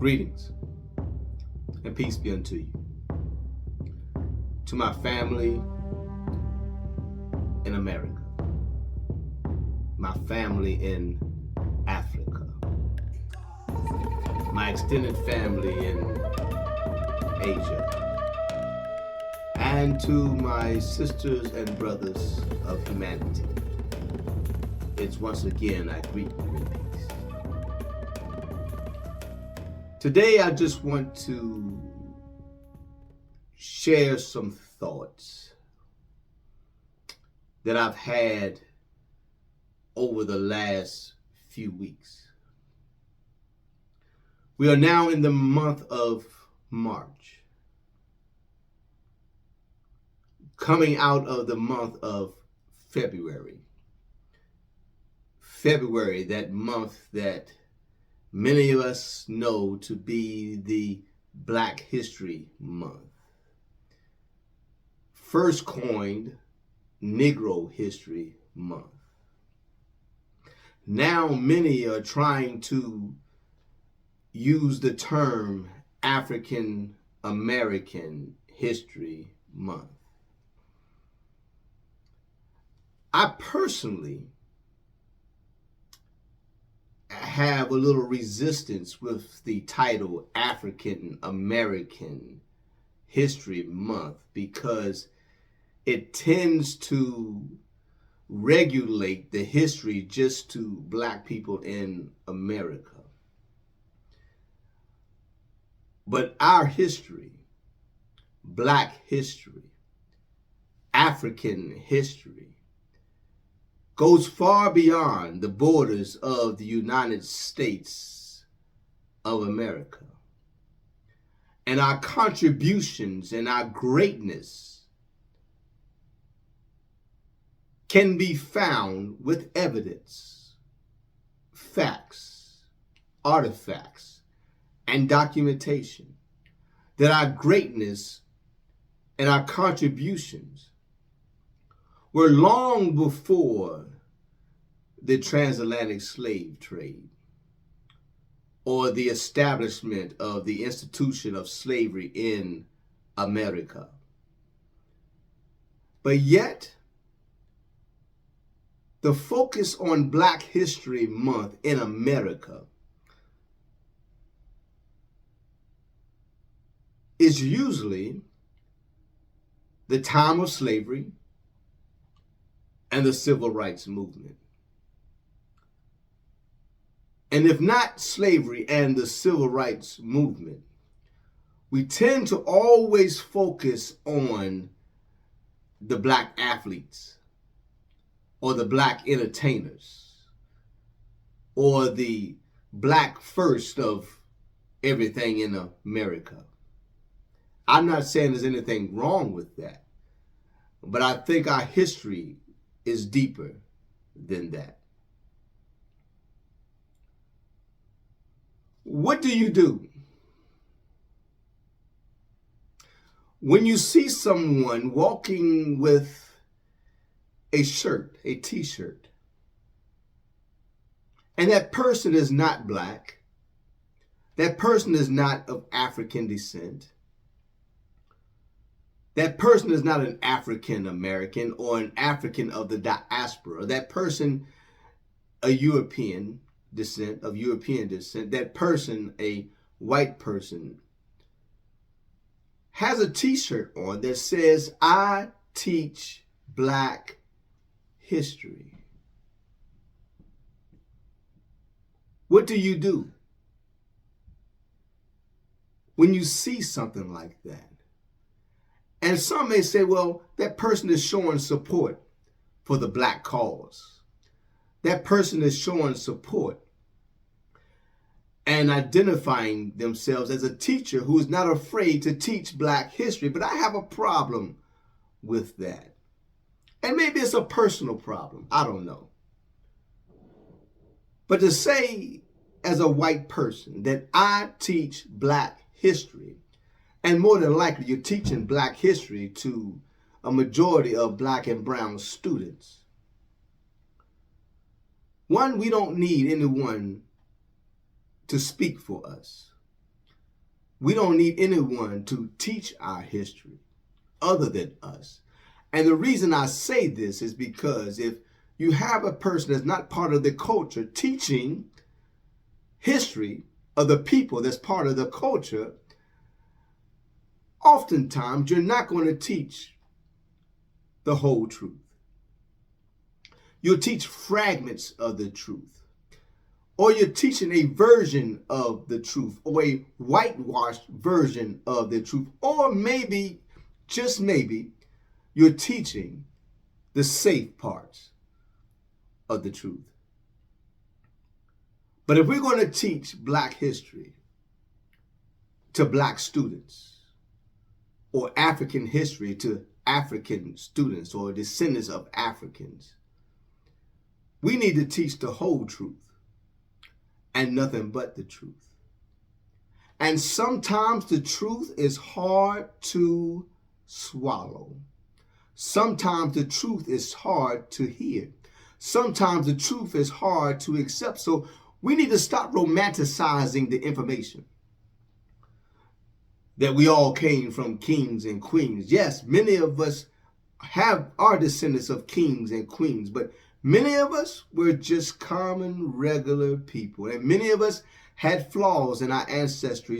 Greetings and peace be unto you. To my family in America, my family in Africa, my extended family in Asia, and to my sisters and brothers of humanity, it's once again I greet you in peace. Today I just want to share some thoughts that I've had over the last few weeks. We are now in the month of March, coming out of the month of February. February, that month that many of us know to be the Black History Month. First coined Negro History Month. Now many are trying to use the term African American History Month. I personally have a little resistance with the title African American History Month because it tends to regulate the history just to Black people in America. But our history, Black history, African history, goes far beyond the borders of the United States of America. And our contributions and our greatness can be found with evidence, facts, artifacts, and documentation that our greatness and our contributions were long before the transatlantic slave trade or the establishment of the institution of slavery in America. But yet, the focus on Black History Month in America is usually the time of slavery and the civil rights movement. And if not slavery and the civil rights movement, we tend to always focus on the Black athletes or the Black entertainers or the Black first of everything in America. I'm not saying there's anything wrong with that, but I think our history is deeper than that. What do you do when you see someone walking with a shirt, a t-shirt, and that person is not Black, that person is not of African descent, that person is not an African American or an African of the diaspora, that person a European descent, that person a white person, has a t-shirt on that says, "I teach Black history." What do you do when you see something like that? And some may say, well, that person is showing support for the Black cause. That person is showing support and identifying themselves as a teacher who is not afraid to teach Black history. But I have a problem with that. And maybe it's a personal problem. I don't know. But to say as a white person that I teach Black history, and more than likely you're teaching Black history to a majority of Black and brown students. One, we don't need anyone to speak for us. We don't need anyone to teach our history other than us. And the reason I say this is because if you have a person that's not part of the culture teaching history of the people that's part of the culture, oftentimes you're not going to teach the whole truth. You'll teach fragments of the truth, or you're teaching a version of the truth, or a whitewashed version of the truth, or maybe, just maybe, you're teaching the safe parts of the truth. But if we're going to teach Black history to Black students, or African history to African students or descendants of Africans, we need to teach the whole truth and nothing but the truth. And sometimes the truth is hard to swallow. Sometimes the truth is hard to hear. Sometimes the truth is hard to accept. So we need to stop romanticizing the information that we all came from kings and queens. Yes, many of us are descendants of kings and queens, but many of us were just common, regular people. And many of us had flaws in our ancestry.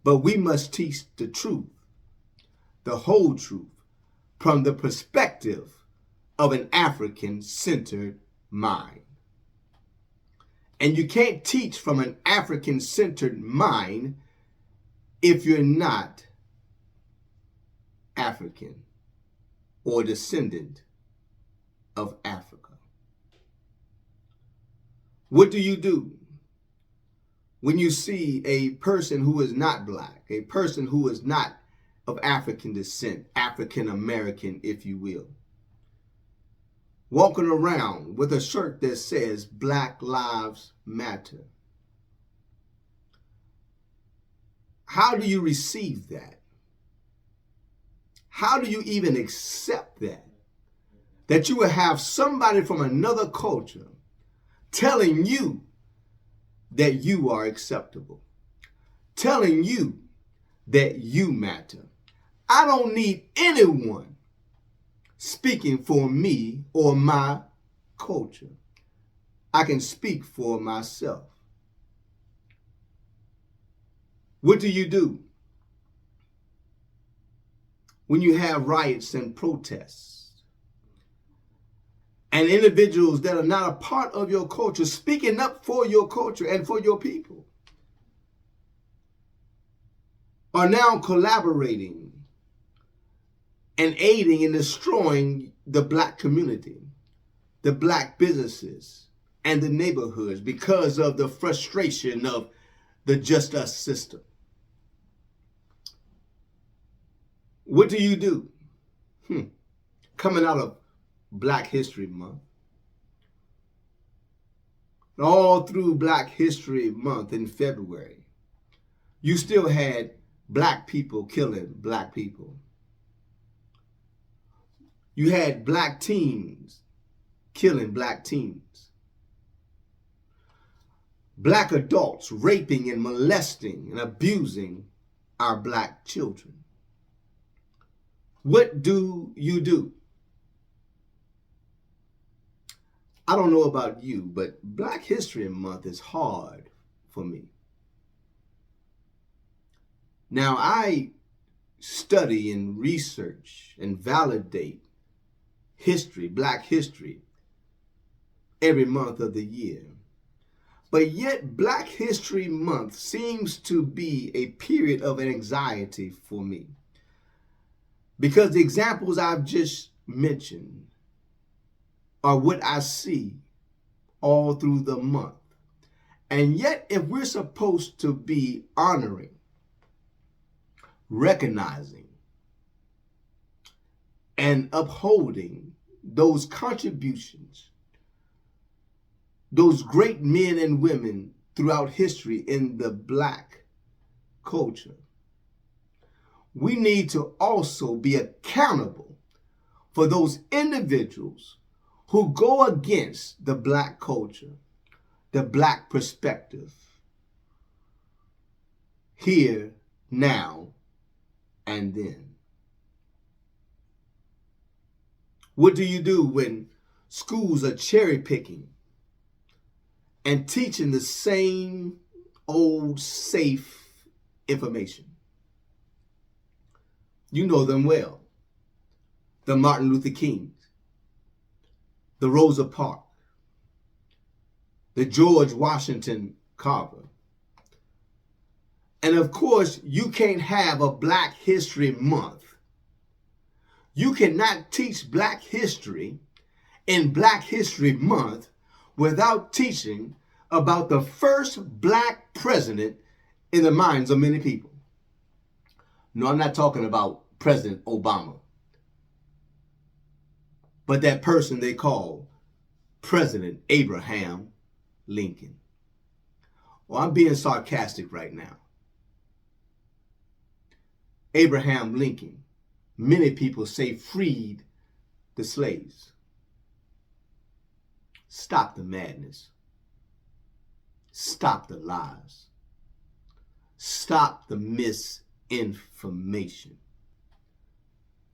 But we must teach the truth, the whole truth, from the perspective of an African-centered mind. And you can't teach from an African-centered mind if you're not African or descendant of Africa. What do you do when you see a person who is not Black, a person who is not of African descent, African American, if you will, walking around with a shirt that says Black Lives Matter? How do you receive that? How do you even accept that? That you would have somebody from another culture telling you that you are acceptable, telling you that you matter. I don't need anyone speaking for me or my culture. I can speak for myself. What do you do when you have riots and protests and individuals that are not a part of your culture speaking up for your culture and for your people are now collaborating and aiding in destroying the Black community, the Black businesses, and the neighborhoods because of the frustration of the just us system? What do you do? Coming out of Black History Month, all through Black History Month in February, you still had Black people killing Black people. You had Black teens killing Black teens. Black adults raping and molesting and abusing our Black children. What do you do? I don't know about you, but Black History Month is hard for me. Now, I study and research and validate history, Black history, every month of the year. But yet, Black History Month seems to be a period of anxiety for me, because the examples I've just mentioned are what I see all through the month. And yet, if we're supposed to be honoring, recognizing, and upholding those contributions, those great men and women throughout history in the Black culture, we need to also be accountable for those individuals who go against the Black culture, the Black perspective, here, now, and then. What do you do when schools are cherry picking and teaching the same old safe information? You know them well. The Martin Luther Kings, the Rosa Parks, the George Washington Carver. And of course, you can't have a Black History Month. You cannot teach Black history in Black History Month without teaching about the first Black president in the minds of many people. No, I'm not talking about President Obama, but that person they call President Abraham Lincoln. Well, I'm being sarcastic right now. Abraham Lincoln, many people say, freed the slaves. Stop the madness. Stop the lies. Stop the misinformation.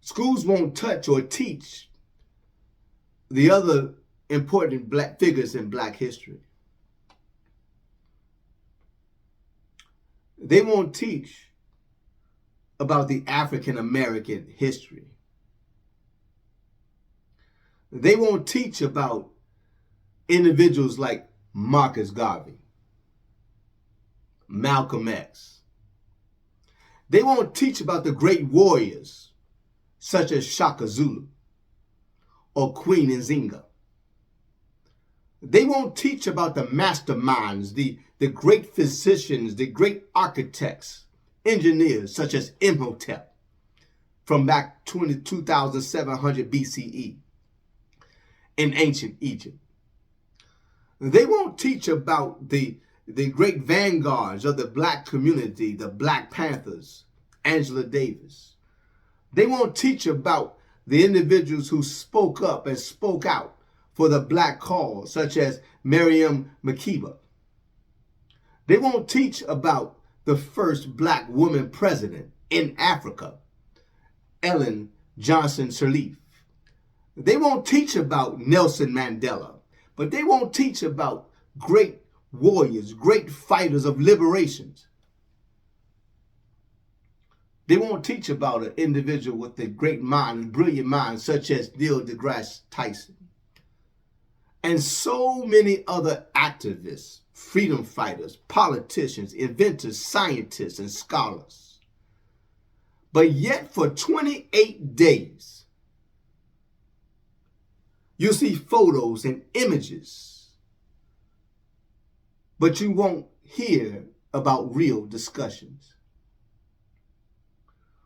Schools won't touch or teach the other important Black figures in Black history. They won't teach about the African American history. They won't teach about individuals like Marcus Garvey, Malcolm X. They won't teach about the great warriors such as Shaka Zulu or Queen Nzinga. They won't teach about the masterminds, the great physicians, the great architects, engineers such as Imhotep from back 2,700 BCE in ancient Egypt. They won't teach about the great vanguards of the Black community, the Black Panthers, Angela Davis. They won't teach about the individuals who spoke up and spoke out for the Black cause, such as Miriam Makeba. They won't teach about the first Black woman president in Africa, Ellen Johnson Sirleaf. They won't teach about Nelson Mandela, but they won't teach about great warriors, great fighters of liberations. They won't teach about an individual with a great mind, a brilliant mind, such as Neil deGrasse Tyson. And so many other activists, freedom fighters, politicians, inventors, scientists, and scholars. But yet for 28 days, you see photos and images, but you won't hear about real discussions.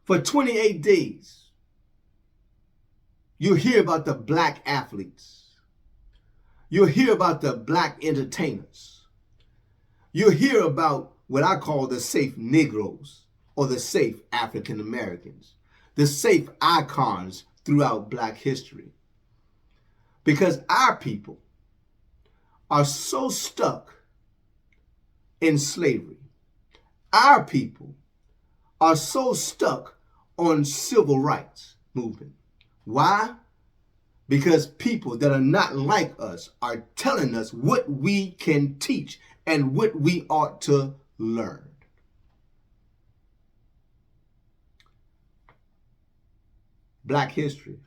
For 28 days, you hear about the Black athletes. You'll hear about the Black entertainers. You'll hear about what I call the safe Negroes or the safe African Americans, the safe icons throughout Black history. Because our people are so stuck in slavery. Our people are so stuck on civil rights movement. Why? Because people that are not like us are telling us what we can teach and what we ought to learn. Black history,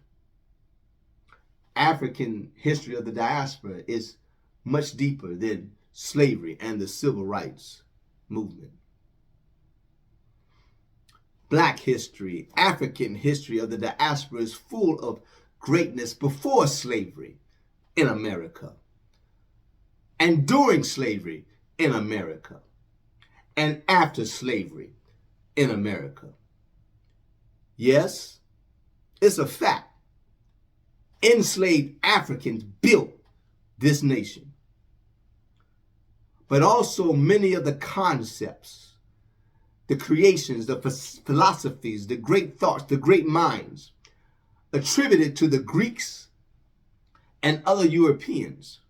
African history of the diaspora is much deeper than slavery and the civil rights movement. Black history, African history of the diaspora is full of greatness before slavery in America, and during slavery in America, and after slavery in America. Yes, it's a fact. Enslaved Africans built this nation. But also many of the concepts, the creations, the philosophies, the great thoughts, the great minds attributed to the Greeks and other Europeans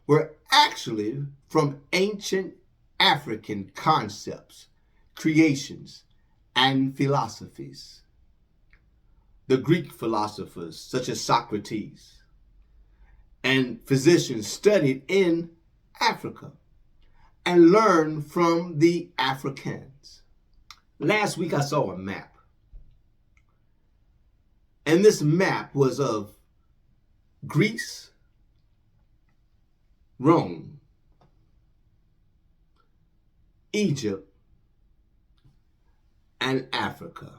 were actually from ancient African concepts creations and philosophies. The Greek philosophers, such as Socrates, and physicians studied in Africa and learned from the Africans. Last week I saw a map, and this map was of Greece, Rome, Egypt, and Africa.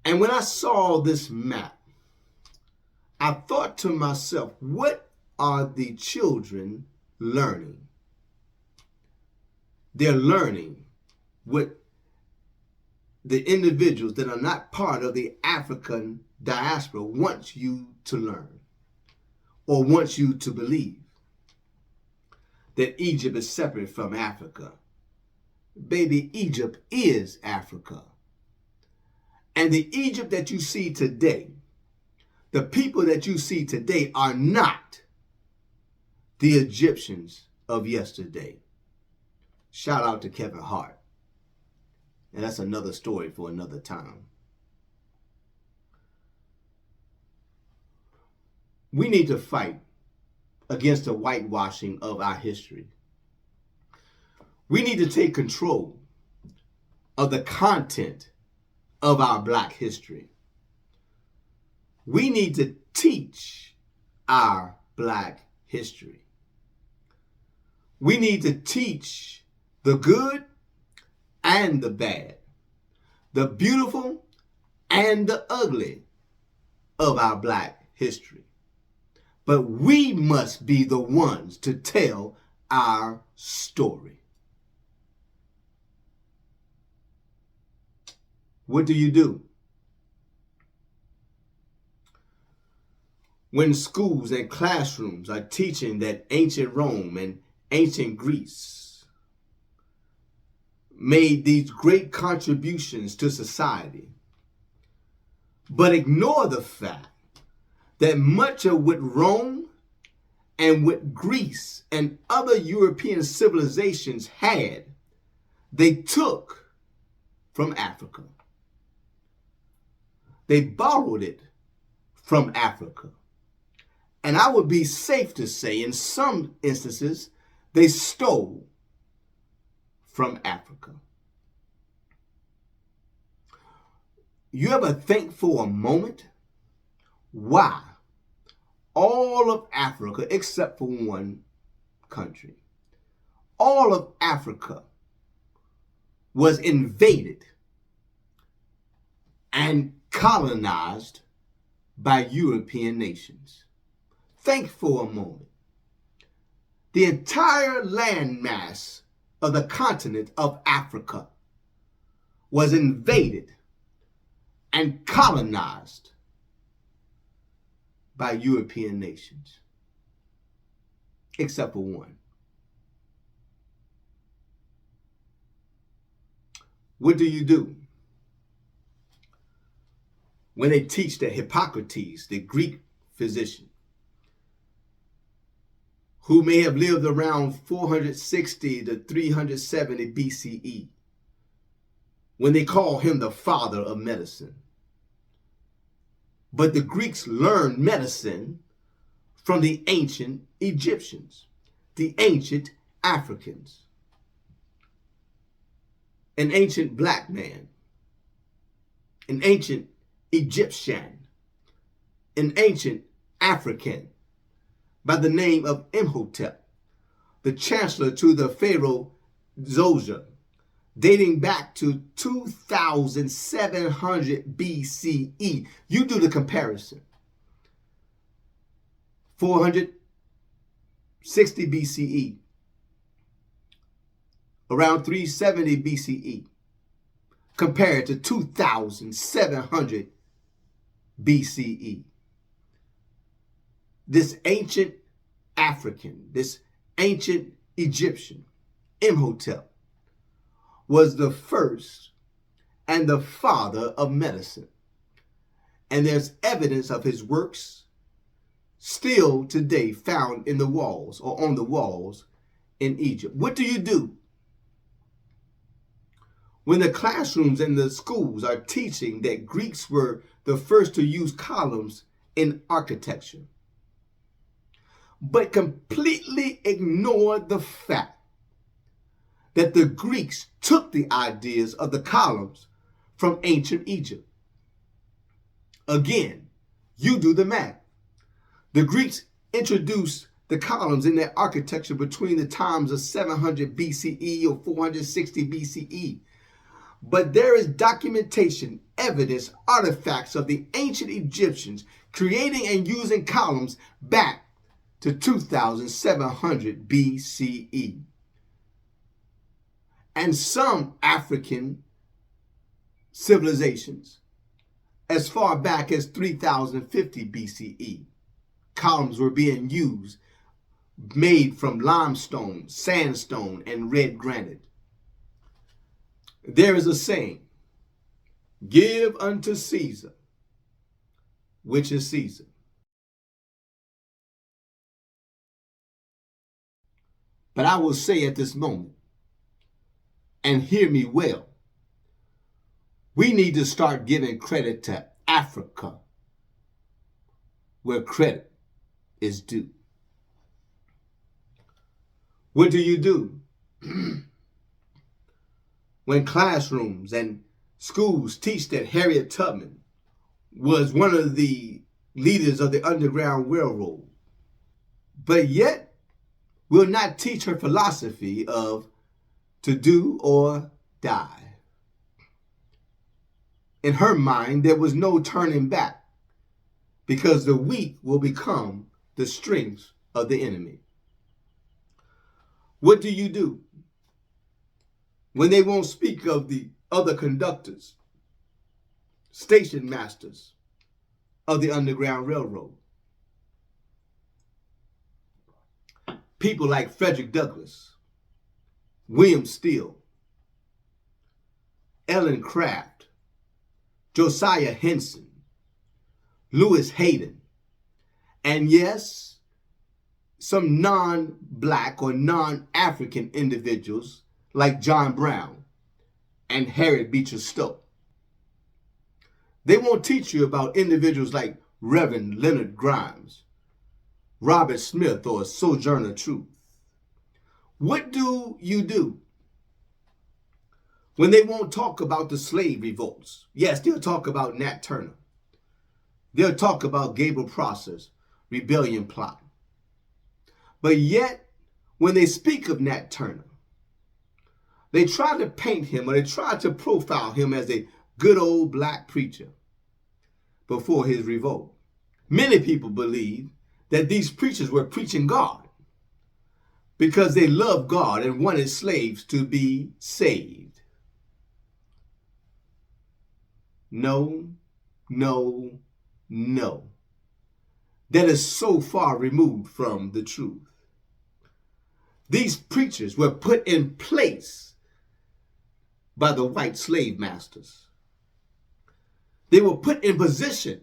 And when I saw this map, I thought to myself, what are the children learning? They're learning what the individuals that are not part of the African diaspora want you to learn or want you to believe. That Egypt is separate from Africa. Baby, Egypt is Africa. And the Egypt that you see today, the people that you see today are not the Egyptians of yesterday. Shout out to Kevin Hart. And that's another story for another time. We need to fight against the whitewashing of our history. We need to take control of the content of our Black history. We need to teach our Black history. We need to teach the good and the bad, the beautiful and the ugly of our Black history. But we must be the ones to tell our story. What do? When schools and classrooms are teaching that ancient Rome and ancient Greece made these great contributions to society, but ignore the fact that much of what Rome and what Greece and other European civilizations had, they took from Africa. They borrowed it from Africa. And I would be safe to say, in some instances, they stole from Africa. You ever think for a moment why all of Africa, except for one country, all of Africa was invaded and colonized by European nations? Think for a moment. The entire landmass of the continent of Africa was invaded and colonized by European nations, except for one. What do? When they teach that Hippocrates, the Greek physician, who may have lived around 460 to 370 BCE, when they call him the father of medicine. But the Greeks learned medicine from the ancient Egyptians, the ancient Africans. An ancient black man, an ancient Egyptian, an ancient African by the name of Imhotep, the chancellor to the pharaoh Zoser, dating back to 2700 BCE. You do the comparison. 460 BCE, around 370 BCE, compared to 2700 BCE. This ancient African, this ancient Egyptian, Imhotep, was the first and the father of medicine. And there's evidence of his works still today found in the walls or on the walls in Egypt. What do? when the classrooms and the schools are teaching that Greeks were the first to use columns in architecture, but completely ignore the fact that the Greeks took the ideas of the columns from ancient Egypt. Again, you do the math. The Greeks introduced the columns in their architecture between the times of 700 BCE or 460 BCE. But there is documentation, evidence, artifacts of the ancient Egyptians creating and using columns back to 2700 BCE. And some African civilizations as far back as 3050 BCE. Columns were being used, made from limestone, sandstone, and red granite. There is a saying, give unto Caesar, which is Caesar. But I will say at this moment, and hear me well, we need to start giving credit to Africa where credit is due. What do you do when classrooms and schools teach that Harriet Tubman was one of the leaders of the Underground Railroad, but yet will not teach her philosophy of to do or die? In her mind, there was no turning back because the weak will become the strength of the enemy. What do you do when they won't speak of the other conductors, station masters of the Underground Railroad? People like Frederick Douglass, William Steele, Ellen Craft, Josiah Henson, Lewis Hayden, and yes, some non-black or non-African individuals like John Brown and Harriet Beecher Stowe. They won't teach you about individuals like Reverend Leonard Grimes, Robert Smith, or Sojourner Truth. What do you do when they won't talk about the slave revolts? Yes, they'll talk about Nat Turner. They'll talk about Gabriel Prosser's rebellion plot. But yet, when they speak of Nat Turner, they try to paint him or they try to profile him as a good old black preacher before his revolt. Many people believe that these preachers were preaching God because they loved God and wanted slaves to be saved. No, no, no. That is so far removed from the truth. These preachers were put in place by the white slave masters. They were put in position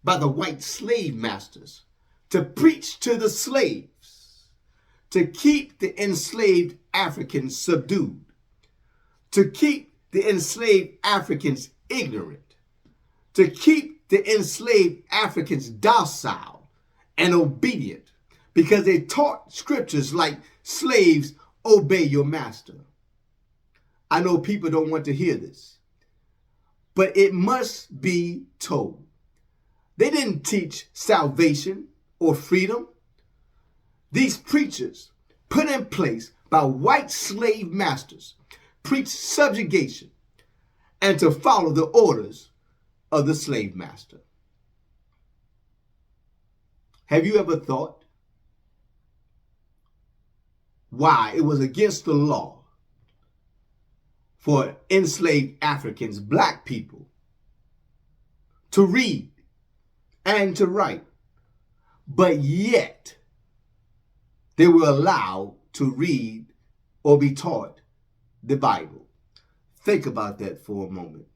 by the white slave masters to preach to the slaves, to keep the enslaved Africans subdued, to keep the enslaved Africans ignorant, to keep the enslaved Africans docile and obedient, because they taught scriptures like, slaves, obey your master. I know people don't want to hear this, but it must be told. They didn't teach salvation or freedom. These preachers, put in place by white slave masters, preach subjugation and to follow the orders of the slave master. Have you ever thought why it was against the law for enslaved Africans, black people, to read and to write, but yet they were allowed to read or be taught the Bible? Think about that for a moment.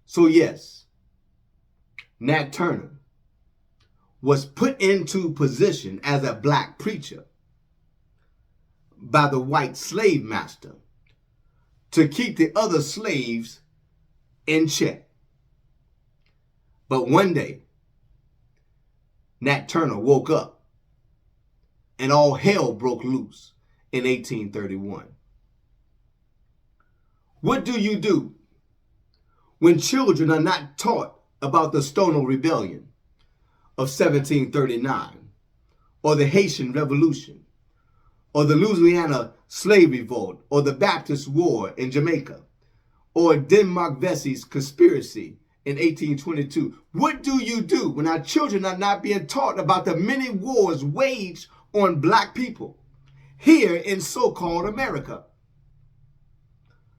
So yes, Nat Turner was put into position as a black preacher by the white slave master to keep the other slaves in check. But one day, Nat Turner woke up and all hell broke loose in 1831. What do you do when children are not taught about the Stonewall Rebellion of 1739, or the Haitian Revolution, or the Louisiana Slave Revolt, or the Baptist War in Jamaica, or Denmark Vesey's conspiracy in 1822? What do you do when our children are not being taught about the many wars waged on black people here in so-called America?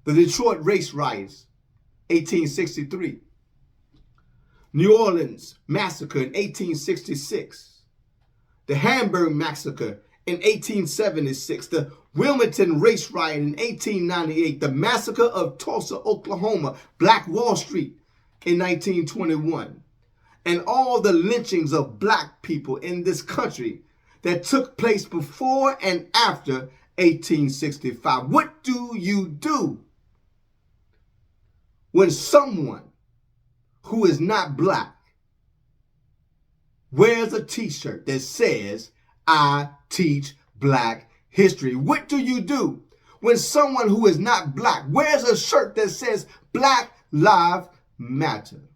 The Detroit Race Riots, 1863. New Orleans Massacre in 1866. The Hamburg Massacre in 1876. The Wilmington Race Riot in 1898. The Massacre of Tulsa, Oklahoma. Black Wall Street in 1921. And all the lynchings of black people in this country that took place before and after 1865. What do you do when someone who is not black wears a t-shirt that says, "I teach black history"? What do you do when someone who is not black wears a shirt that says Black Lives Matter?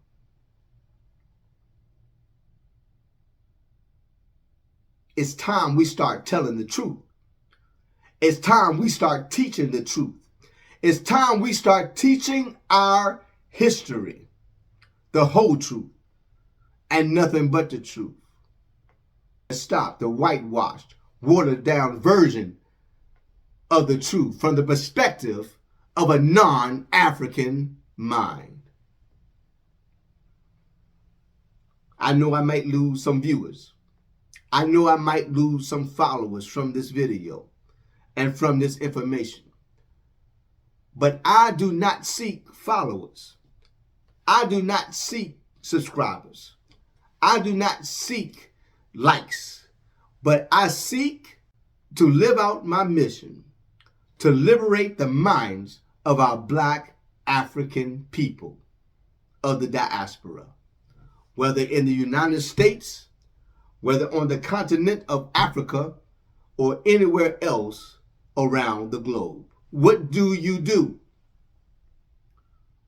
It's time we start telling the truth. It's time we start teaching the truth. It's time we start teaching our history, the whole truth, and nothing but the truth. Stop the whitewashed, watered down version of the truth from the perspective of a non-African mind. I know I might lose some viewers. I know I might lose some followers from this video and from this information. But I do not seek followers. I do not seek subscribers. I do not seek likes. But I seek to live out my mission to liberate the minds of our black African people of the diaspora, whether in the United States, whether on the continent of Africa, or anywhere else around the globe. What do you do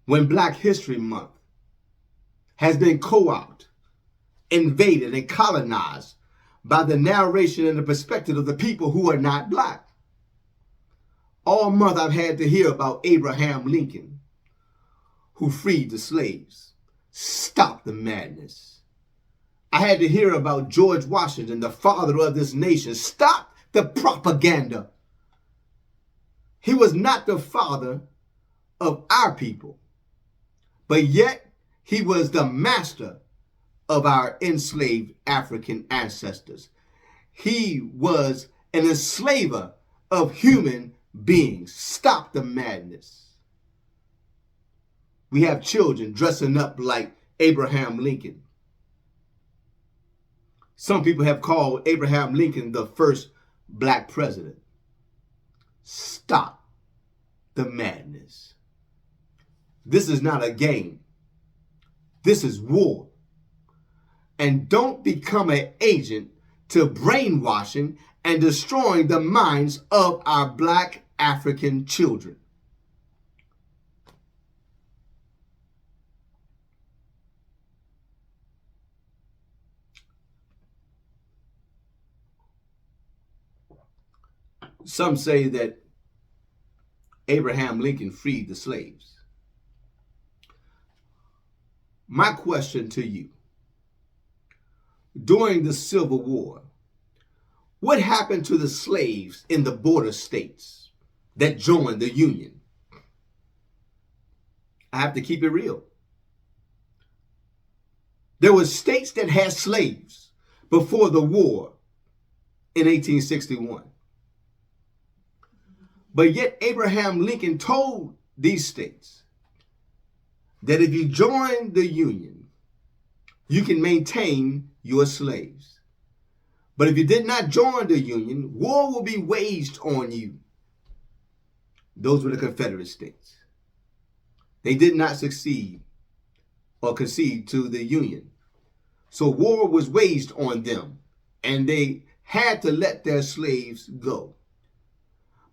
when Black History Month has been co-opted, invaded, and colonized by the narration and the perspective of the people who are not black? All month I've had to hear about Abraham Lincoln, who freed the slaves. Stop the madness. I had to hear about George Washington, the father of this nation. Stop the propaganda. He was not the father of our people, but yet he was the master of our enslaved African ancestors. He was an enslaver of human beings. Stop the madness. We have children dressing up like Abraham Lincoln. Some people have called Abraham Lincoln the first black president. Stop the madness. This is not a game. This is war. And don't become an agent to brainwashing and destroying the minds of our black African children. Some say that Abraham Lincoln freed the slaves. My question to you, during the Civil War, what happened to the slaves in the border states that joined the Union? I have to keep it real. There were states that had slaves before the war in 1861. But yet Abraham Lincoln told these states that if you join the Union, you can maintain your slaves. But if you did not join the Union, war will be waged on you. Those were the Confederate states. They did not succeed or concede to the Union. So war was waged on them, and they had to let their slaves go.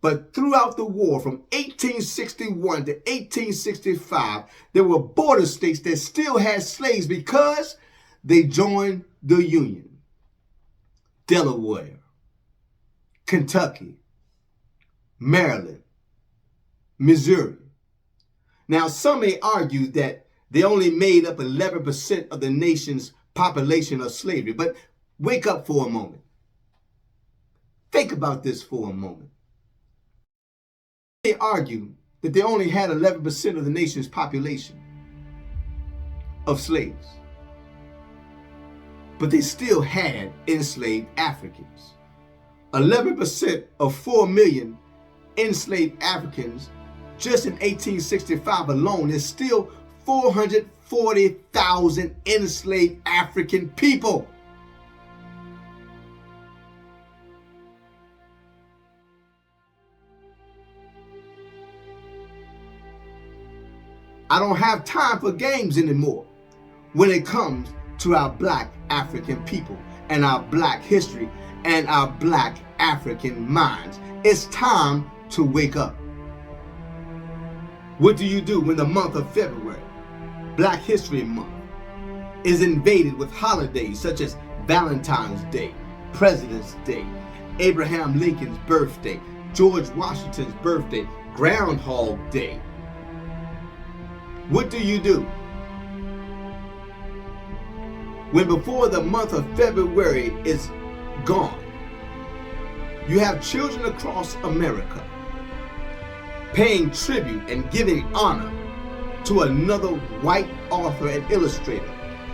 But throughout the war, from 1861 to 1865, there were border states that still had slaves because they joined the Union. Delaware, Kentucky, Maryland, Missouri. Now, some may argue that they only made up 11% of the nation's population of slavery, but wake up for a moment. Think about this for a moment. They argue that they only had 11% of the nation's population of slaves, but they still had enslaved Africans. 11% of 4 million enslaved Africans just in 1865 alone is still 440,000 enslaved African people. I don't have time for games anymore when it comes to our black African people and our black history and our black African minds. It's time to wake up. What do you do when the month of February, Black History Month, is invaded with holidays such as Valentine's Day, President's Day, Abraham Lincoln's birthday, George Washington's birthday, Groundhog Day? What do you do when before the month of February is gone, you have children across America paying tribute and giving honor to another white author and illustrator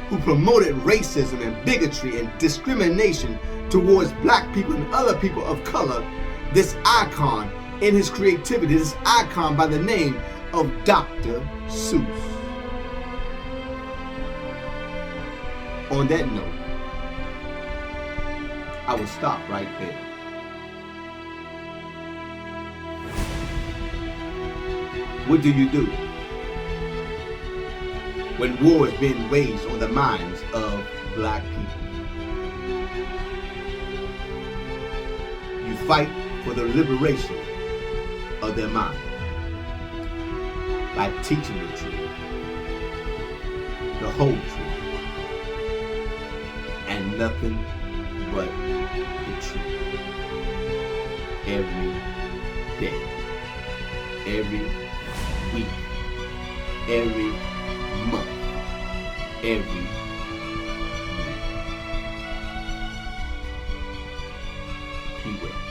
who promoted racism and bigotry and discrimination towards black people and other people of color? This icon in his creativity, this icon by the name of Dr. Seuss. On that note, I will stop right there. What do you do when war is being waged on the minds of black people? You fight for the liberation of their mind by teaching the truth, the whole truth, and nothing but the truth. Every day, every week, every month, every year. Beware.